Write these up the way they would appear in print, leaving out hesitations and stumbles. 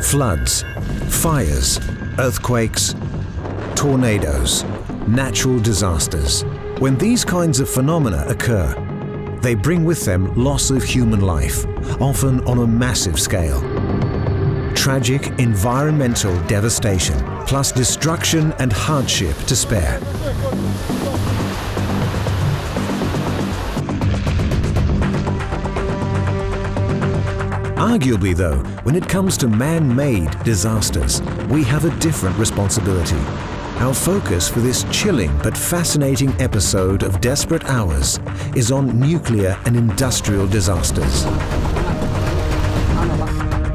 Floods, fires, earthquakes, tornadoes, natural disasters. When these kinds of phenomena occur, they bring with them loss of human life, often on a massive scale. Tragic environmental devastation, plus destruction and hardship to spare. Arguably though, when it comes to man-made disasters, we have a different responsibility. Our focus for this chilling but fascinating episode of Desperate Hours is on nuclear and industrial disasters.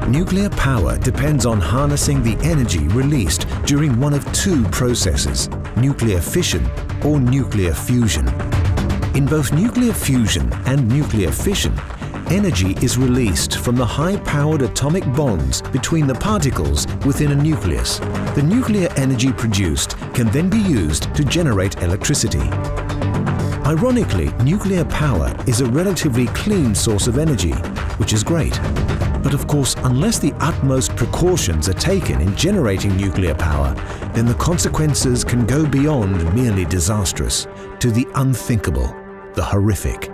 Nuclear power depends on harnessing the energy released during one of two processes, nuclear fission or nuclear fusion. In both nuclear fusion and nuclear fission, energy is released from the high-powered atomic bonds between the particles within a nucleus. The nuclear energy produced can then be used to generate electricity. Ironically, nuclear power is a relatively clean source of energy, which is great. But of course, unless the utmost precautions are taken in generating nuclear power, then the consequences can go beyond merely disastrous to the unthinkable, the horrific.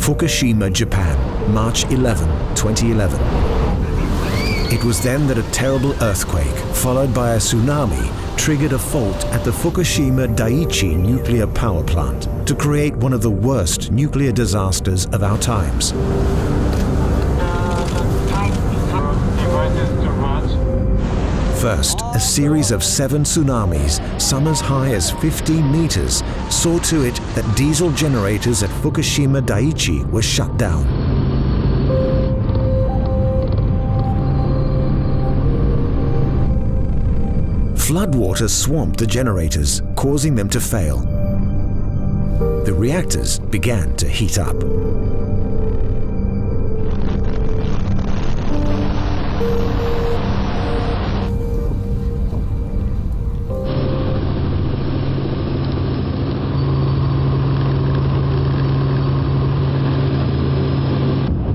Fukushima, Japan, March 11, 2011. It was then that a terrible earthquake, followed by a tsunami, triggered a fault at the Fukushima Daiichi nuclear power plant to create one of the worst nuclear disasters of our times. First, a series of 7 tsunamis, some as high as 15 meters, saw to it that diesel generators at Fukushima Daiichi were shut down. Floodwater swamped the generators, causing them to fail. The reactors began to heat up.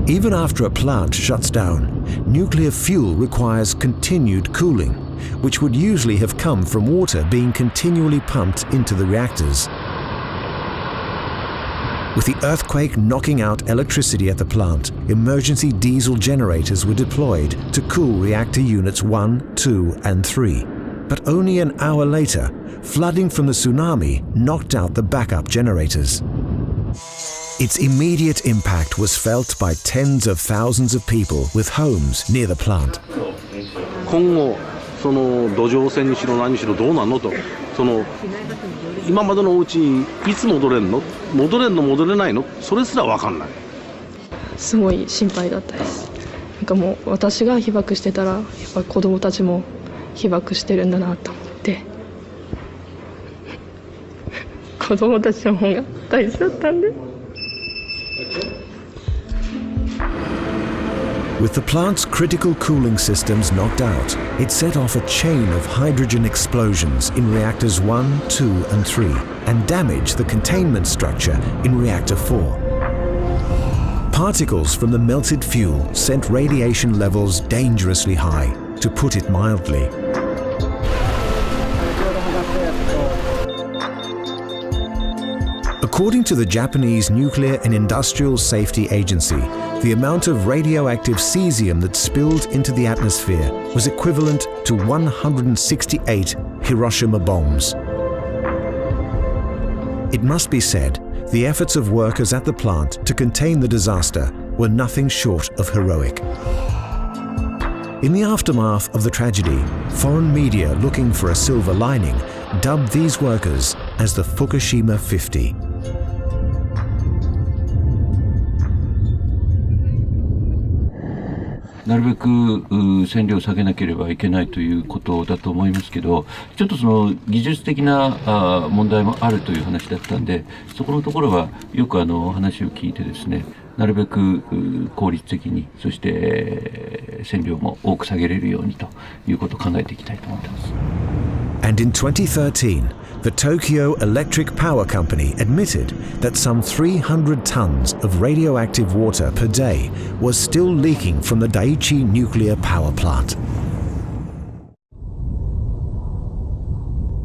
Even after a plant shuts down, nuclear fuel requires continued cooling, which would usually have come from water being continually pumped into the reactors. With the earthquake knocking out electricity at the plant, emergency diesel generators were deployed to cool reactor units 1, 2, and 3. But only an hour later, flooding from the tsunami knocked out the backup generators. Its immediate impact was felt by tens of thousands of people with homes near the plant. 今後その土壌汚染にしろ何しろどうなんのと、その今までのお家いつ戻れんの、戻れんの戻れないの、それすら分かんない。すごい心配だったです。なんかもう私が被爆してたらやっぱ子供たちも被爆してるんだなと思って、子供たちの方が大事だったんで。With the plant's critical cooling systems knocked out, it set off a chain of hydrogen explosions in reactors 1, 2, and 3 and damaged the containment structure in reactor 4. Particles from the melted fuel sent radiation levels dangerously high, to put it mildly. According to the Japanese Nuclear and Industrial Safety Agency, the amount of radioactive cesium that spilled into the atmosphere was equivalent to 168 Hiroshima bombs. It must be said, the efforts of workers at the plant to contain the disaster were nothing short of heroic. In the aftermath of the tragedy, foreign media looking for a silver lining dubbed these workers as the Fukushima 50.なるべく線量を下げなければいけないということだと思いますけど、ちょっとその技術的な問題もあるという話だったんで、そこのところはよく話を聞いてですね、なるべく効率的に、そして線量も多く下げれるようにということを考えていきたいと思っています。And in 2013, the Tokyo Electric Power Company admitted that some 300 tons of radioactive water per day was still leaking from the Daiichi nuclear power plant.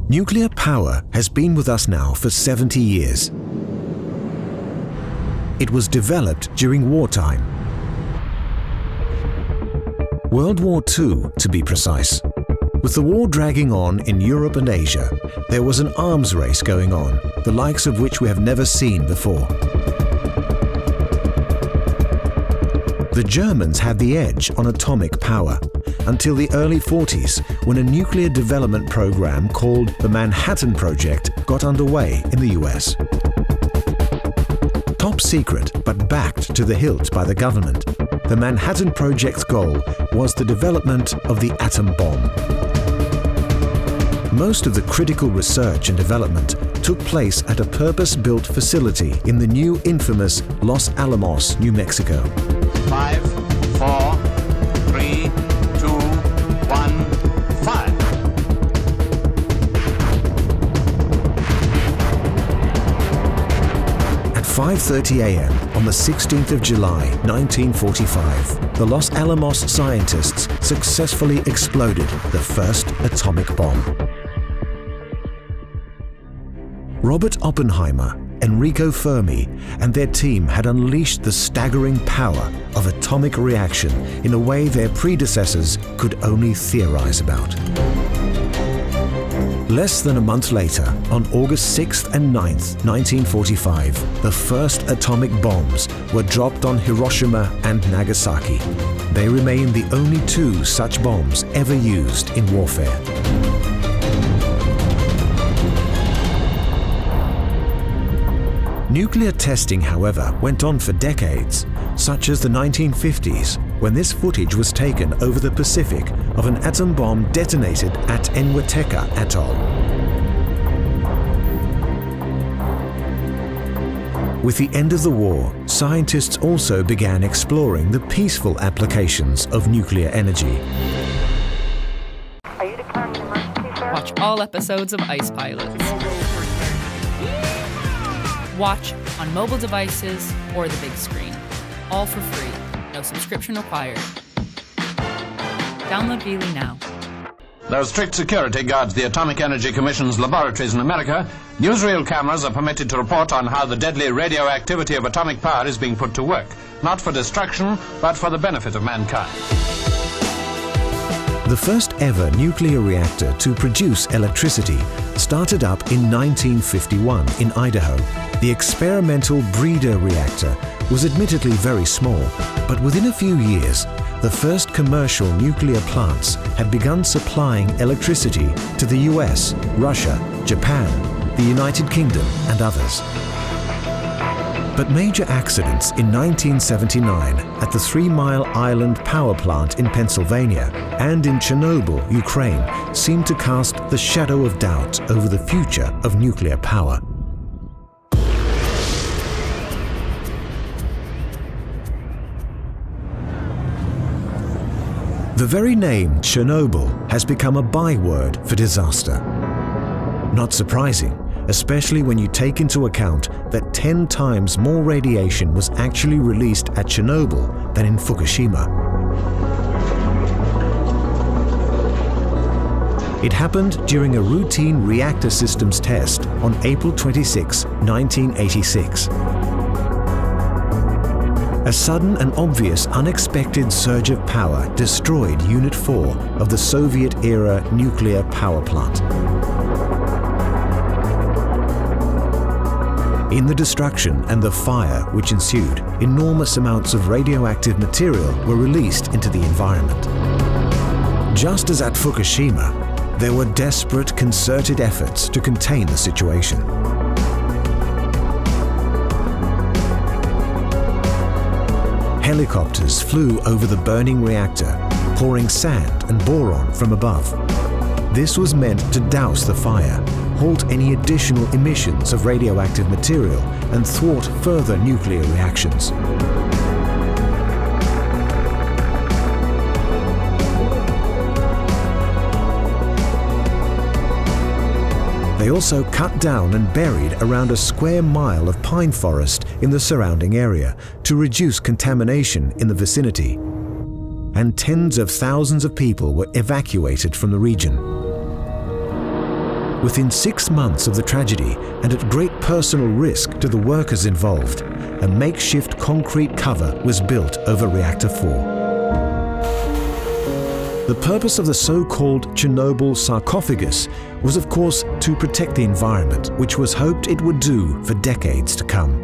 Nuclear power has been with us now for 70 years. It was developed during wartime. World War II, to be precise. With the war dragging on in Europe and Asia, there was an arms race going on, the likes of which we have never seen before. The Germans had the edge on atomic power until the early 40s, when a nuclear development program called the Manhattan Project got underway in the US. Top secret, but backed to the hilt by the government, the Manhattan Project's goal was the development of the atom bomb. Most of the critical research and development took place at a purpose-built facility in the new infamous Los Alamos, New Mexico. 5, 4, 3, 2, 1, fire! At 5:30 a.m. on the 16th of July, 1945, the Los Alamos scientists successfully exploded the first atomic bomb. Robert Oppenheimer, Enrico Fermi, and their team had unleashed the staggering power of atomic reaction in a way their predecessors could only theorize about. Less than a month later, on August 6th and 9th, 1945, the first atomic bombs were dropped on Hiroshima and Nagasaki. They remain the only two such bombs ever used in warfare. Nuclear testing, however, went on for decades, such as the 1950s, when this footage was taken over the Pacific of an atom bomb detonated at Enweteka Atoll. With the end of the war, scientists also began exploring the peaceful applications of nuclear energy. Watch all episodes of Ice Pilots. Watch on mobile devices or the big screen. All for free. No subscription required. Download Veely now. Though strict security guards the Atomic Energy Commission's laboratories in America, newsreel cameras are permitted to report on how the deadly radioactivity of atomic power is being put to work, not for destruction, but for the benefit of mankind. The first ever nuclear reactor to produce electricity started up in 1951 in Idaho. The experimental breeder reactor was admittedly very small, but within a few years, the first commercial nuclear plants had begun supplying electricity to the US, Russia, Japan, the United Kingdom, and others. But major accidents in 1979 at the 3 Mile Island power plant in Pennsylvania and in Chernobyl, Ukraine, seemed to cast the shadow of doubt over the future of nuclear power. The very name Chernobyl has become a byword for disaster. Not surprising, especially when you take into account that 10 times more radiation was actually released at Chernobyl than in Fukushima. It happened during a routine reactor systems test on April 26, 1986. A sudden and obvious unexpected surge of power destroyed Unit 4 of the Soviet-era nuclear power plant. In the destruction and the fire which ensued, enormous amounts of radioactive material were released into the environment. Just as at Fukushima, there were desperate, concerted efforts to contain the situation. Helicopters flew over the burning reactor, pouring sand and boron from above. This was meant to douse the fire, halt any additional emissions of radioactive material, and thwart further nuclear reactions. They also cut down and buried around a square mile of pine forest in the surrounding area to reduce contamination in the vicinity. And tens of thousands of people were evacuated from the region. Within 6 months of the tragedy, and at great personal risk to the workers involved, a makeshift concrete cover was built over Reactor 4. The purpose of the so-called Chernobyl sarcophagus was, of course, to protect the environment, which was hoped it would do for decades to come.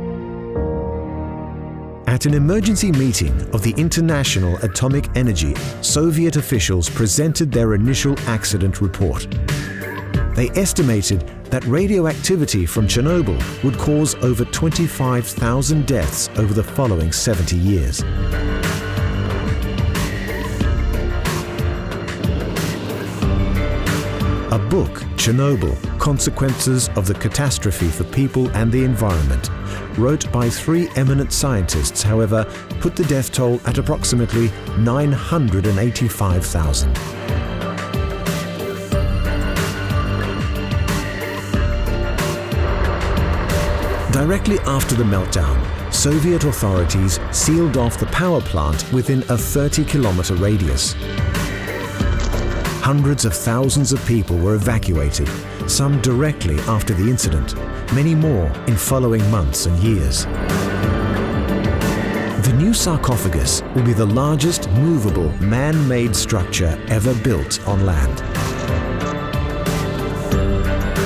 At an emergency meeting of the International Atomic Energy, Soviet officials presented their initial accident report. They estimated that radioactivity from Chernobyl would cause over 25,000 deaths over the following 70 years. A book, Chernobyl, Consequences of the Catastrophe for People and the Environment, wrote by 3 eminent scientists, however, put the death toll at approximately 985,000. Directly after the meltdown, Soviet authorities sealed off the power plant within a 30-kilometer radius. Hundreds of thousands of people were evacuated, some directly after the incident, many more in following months and years. The new sarcophagus will be the largest movable man-made structure ever built on land.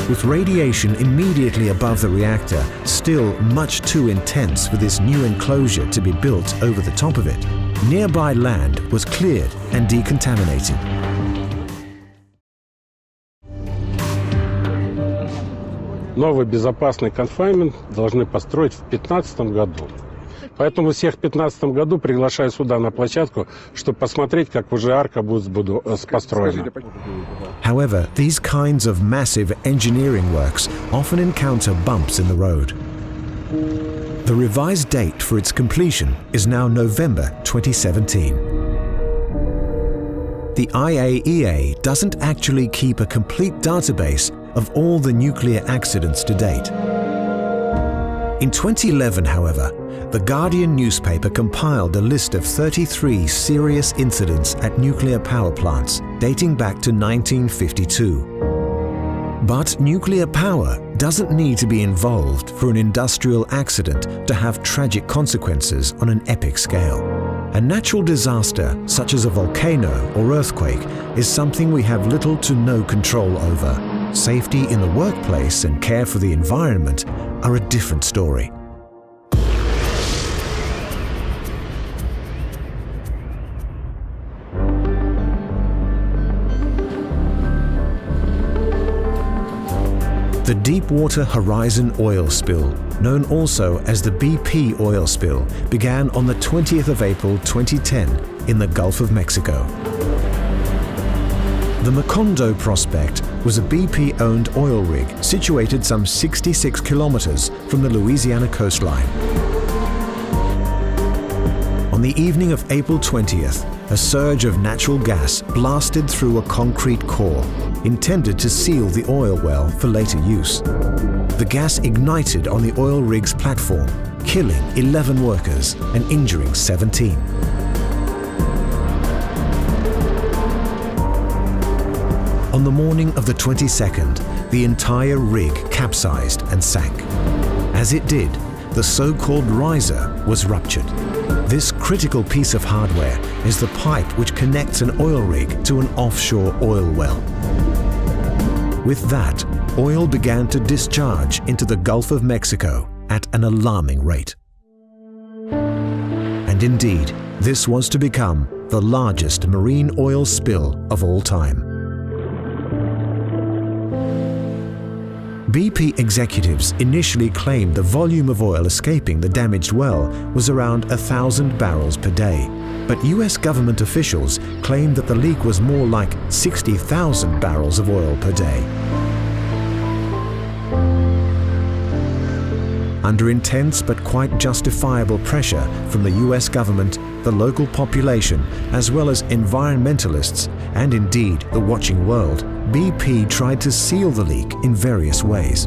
With radiation immediately above the reactor still much too intense for this new enclosure to be built over the top of it, nearby land was cleared and decontaminated. Новый безопасный конфайнмент должны построить в 2015 году. Поэтому всех в 2015 году приглашаю сюда на площадку, чтобы посмотреть, как уже арка будет построена. However, these kinds of massive engineering works often encounter bumps in the road. The revised date for its completion is now November 2017. The IAEA doesn't actually keep a complete database of all the nuclear accidents to date. In 2011, however, the Guardian newspaper compiled a list of 33 serious incidents at nuclear power plants dating back to 1952. But nuclear power doesn't need to be involved for an industrial accident to have tragic consequences on an epic scale. A natural disaster, such as a volcano or earthquake, is something we have little to no control over. Safety in the workplace and care for the environment are a different story. The Deepwater Horizon oil spill, known also as the BP oil spill, began on the 20th of April 2010 in the Gulf of Mexico. The Macondo prospect was a BP-owned oil rig situated some 66 kilometers from the Louisiana coastline. On the evening of April 20th, a surge of natural gas blasted through a concrete core, intended to seal the oil well for later use. The gas ignited on the oil rig's platform, killing 11 workers and injuring 17. On the morning of the 22nd, the entire rig capsized and sank. As it did, the so-called riser was ruptured. This critical piece of hardware is the pipe which connects an oil rig to an offshore oil well. With that, oil began to discharge into the Gulf of Mexico at an alarming rate. And indeed, this was to become the largest marine oil spill of all time. BP executives initially claimed the volume of oil escaping the damaged well was around 1,000 barrels per day, but US government officials claimed that the leak was more like 60,000 barrels of oil per day. Under intense but quite justifiable pressure from the US government, the local population, as well as environmentalists, and indeed the watching world, BP tried to seal the leak in various ways.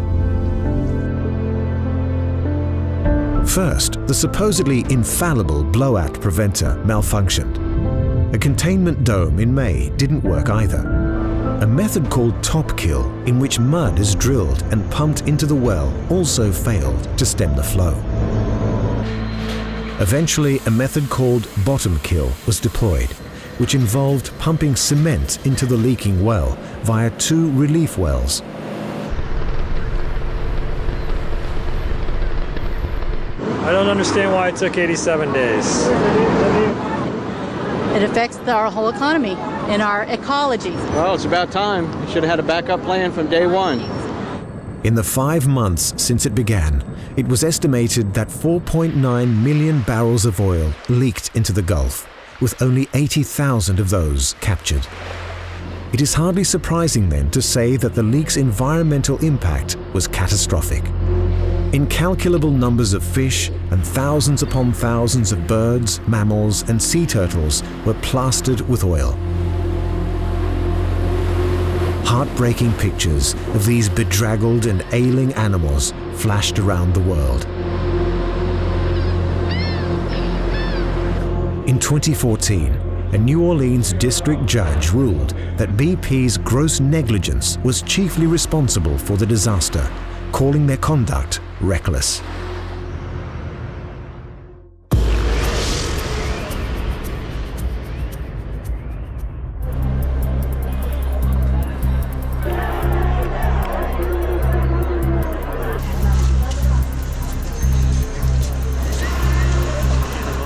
First, the supposedly infallible blowout preventer malfunctioned. A containment dome in May didn't work either. A method called top kill, in which mud is drilled and pumped into the well, also failed to stem the flow. Eventually, a method called bottom kill was deployed, which involved pumping cement into the leaking well via 2 relief wells. I don't understand why it took 87 days. It affects our whole economy and our ecology. Well, it's about time. We should have had a backup plan from day one. In the 5 months since it began, it was estimated that 4.9 million barrels of oil leaked into the Gulf, with only 80,000 of those captured. It is hardly surprising then to say that the leak's environmental impact was catastrophic. Incalculable numbers of fish and thousands upon thousands of birds, mammals, and sea turtles were plastered with oil. Heartbreaking pictures of these bedraggled and ailing animals flashed around the world. In 2014, a New Orleans district judge ruled that BP's gross negligence was chiefly responsible for the disaster, calling their conduct reckless.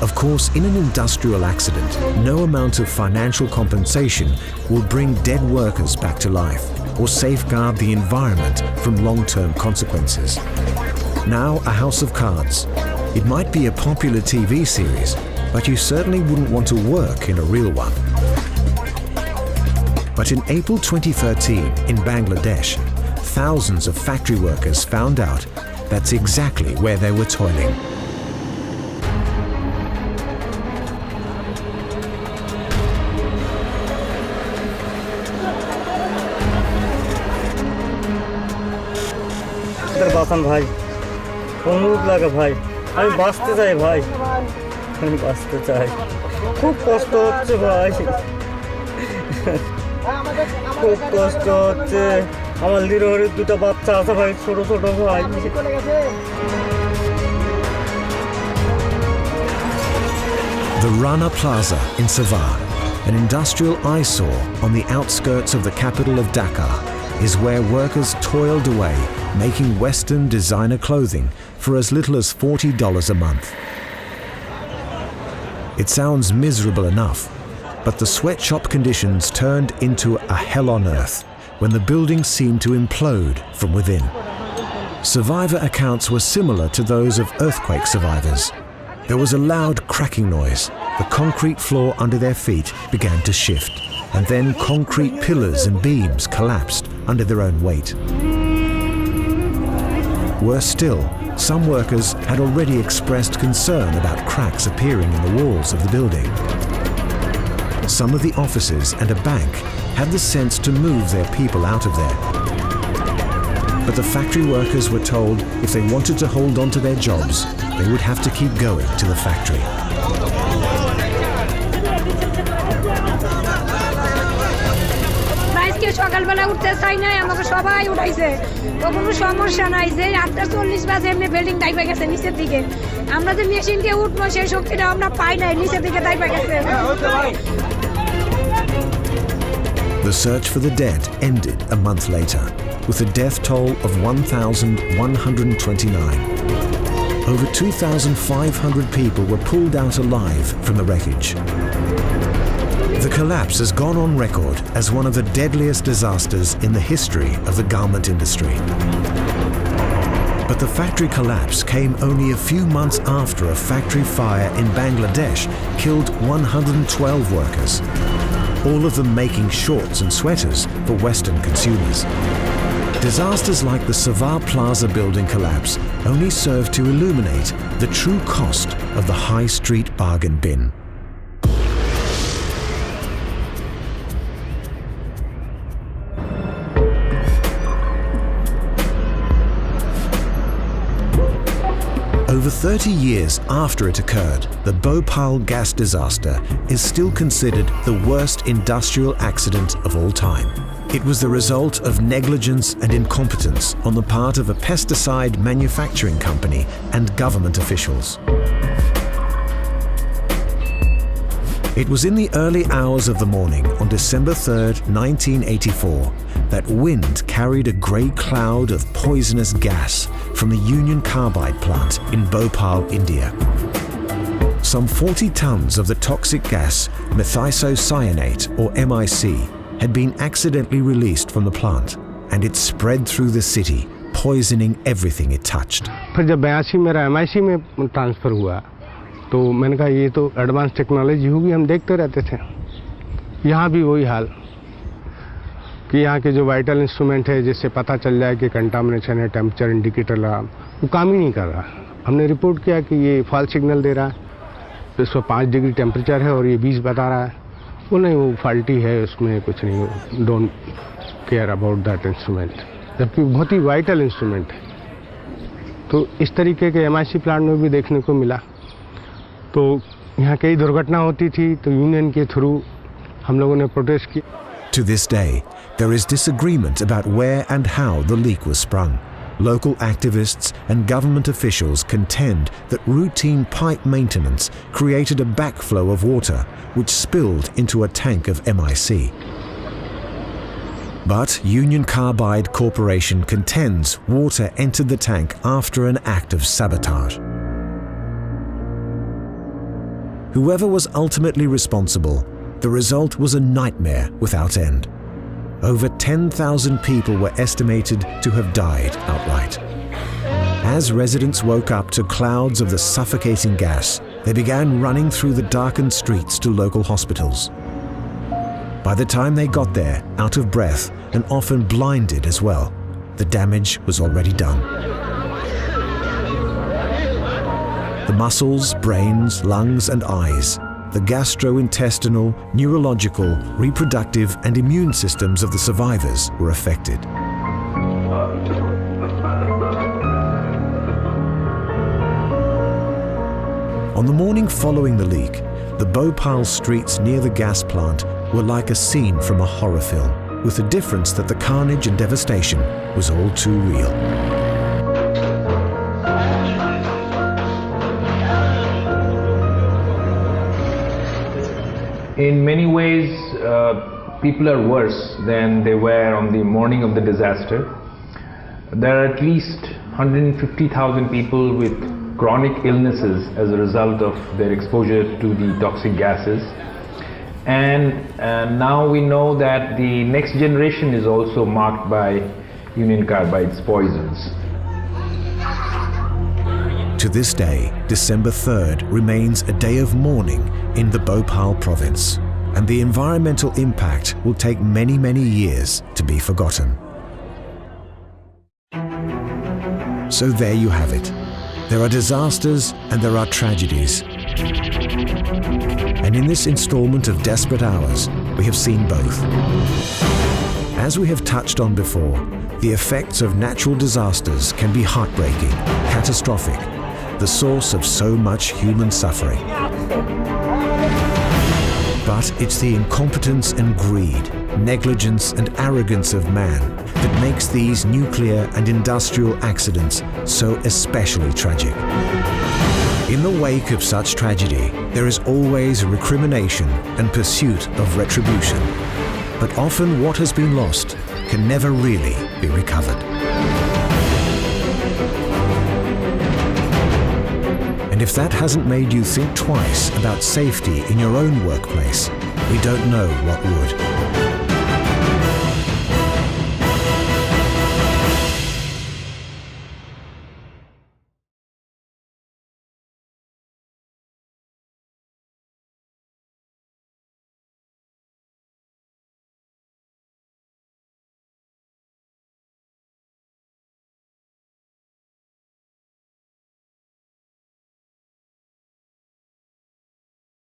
Of course, in an industrial accident, no amount of financial compensation will bring dead workers back to life or safeguard the environment from long-term consequences. Now, a house of cards. It might be a popular TV series, but you certainly wouldn't want to work in a real one. But in April 2013, in Bangladesh, thousands of factory workers found out that's exactly where they were toiling. বাঁচান ভাই, অনুরোধ লাগে ভাই, আমি বাঁচতে চাই ভাই, আমি বাঁচতে চাই, খুব কষ্ট হচ্ছে ভাই, খুব কষ্ট হচ্ছে, আমার লিরোহরের 2টা বাচ্চা আছে ভাই, ছোট ছোট ভাই। The Rana Plaza in Sabah, an industrial eyesore on the outskirts of the capital of Dhaka, is where workers toiled away making Western designer clothing for as little as $40 a month. It sounds miserable enough, but the sweatshop conditions turned into a hell on earth when the building seemed to implode from within. Survivor accounts were similar to those of earthquake survivors. There was a loud cracking noise. The concrete floor under their feet began to shift, and then concrete pillars and beams collapsed under their own weight. Worse still, some workers had already expressed concern about cracks appearing in the walls of the building. Some of the offices and a bank had the sense to move their people out of there. But the factory workers were told if they wanted to hold on to their jobs, they would have to keep going to the factory. সকালবেলা উঠতে চাই নাই, আমাকে সবাই উঠাইছে, কোনো সমস্যা নাই। যে 8:40 বাজে এমনি বিল্ডিং দাইবা গেছে নিচের দিকে, আমরা যে মেশিনকে উঠবো সেই শক্তিটা আমরা পাই নাই, নিচের দিকে দাইবা গেছে। The search for the dead ended a month later, with a death toll of 1,129. Over 2,500 people were pulled out alive from the wreckage. The collapse has gone on record as one of the deadliest disasters in the history of the garment industry. But the factory collapse came only a few months after a factory fire in Bangladesh killed 112 workers, all of them making shorts and sweaters for Western consumers. Disasters like the Savar Plaza building collapse only serve to illuminate the true cost of the high street bargain bin. Over 30 years after it occurred, the Bhopal gas disaster is still considered the worst industrial accident of all time. It was the result of negligence and incompetence on the part of a pesticide manufacturing company and government officials. It was in the early hours of the morning on December 3rd, 1984, that wind carried a grey cloud of poisonous gas from the Union Carbide plant in Bhopal, India. Some 40 tons of the toxic gas, methysocyanate or MIC, had been accidentally released from the plant, and it spread through the city, poisoning everything it touched. फिर जब 82 मेरा MIC में transfer हुआ तो मैंने कहा ये तो एडवांस टेक्नोलॉजी होगी, हम देखते रहते थे। यहाँ भी वही हाल कि यहाँ के जो वाइटल इंस्ट्रूमेंट है जिससे पता चल जाए कि कंटामिनेशन है, टेम्परेचर इंडिकेटर लगा, वो काम ही नहीं कर रहा। हमने रिपोर्ट किया कि ये फॉल्स सिग्नल दे रहा है, 105 डिग्री टेम्परेचर है और ये 20 बता रहा है। वो नहीं, वो फॉल्टी है, उसमें कुछ नहीं, don't care about that instrument, जबकि बहुत ही वाइटल इंस्ट्रूमेंट है। तो इस तरीके के MIC प्लांट में भी देखने को मिला। तो यहाँ कई दुर्घटना होती थी, तो यूनियन के थ्रू हम लोगों ने प्रोटेस्ट किया। To this day, there is disagreement about where and how the leak was sprung. Local activists and government officials contend that routine pipe maintenance created a backflow of water which spilled into a tank of MIC. But Union Carbide Corporation contends water entered the tank after an act of sabotage. Whoever was ultimately responsible, the result was a nightmare without end. Over 10,000 people were estimated to have died outright. As residents woke up to clouds of the suffocating gas, they began running through the darkened streets to local hospitals. By the time they got there, out of breath and often blinded as well, the damage was already done. The muscles, brains, lungs and eyes, the gastrointestinal, neurological, reproductive and immune systems of the survivors were affected. On the morning following the leak, the Bhopal streets near the gas plant were like a scene from a horror film, with the difference that the carnage and devastation was all too real. In many ways, people are worse than they were on the morning of the disaster. There are at least 150,000 people with chronic illnesses as a result of their exposure to the toxic gases. And now we know that the next generation is also marked by Union Carbide's poisons. To this day, December 3rd remains a day of mourning in the Bhopal province, and the environmental impact will take many, many years to be forgotten. So there you have it. There are disasters and there are tragedies. And in this installment of Desperate Hours, we have seen both. As we have touched on before, the effects of natural disasters can be heartbreaking, catastrophic, the source of so much human suffering. But it's the incompetence and greed, negligence and arrogance of man that makes these nuclear and industrial accidents so especially tragic. In the wake of such tragedy, there is always recrimination and pursuit of retribution. But often what has been lost can never really be recovered. And if that hasn't made you think twice about safety in your own workplace, we don't know what would.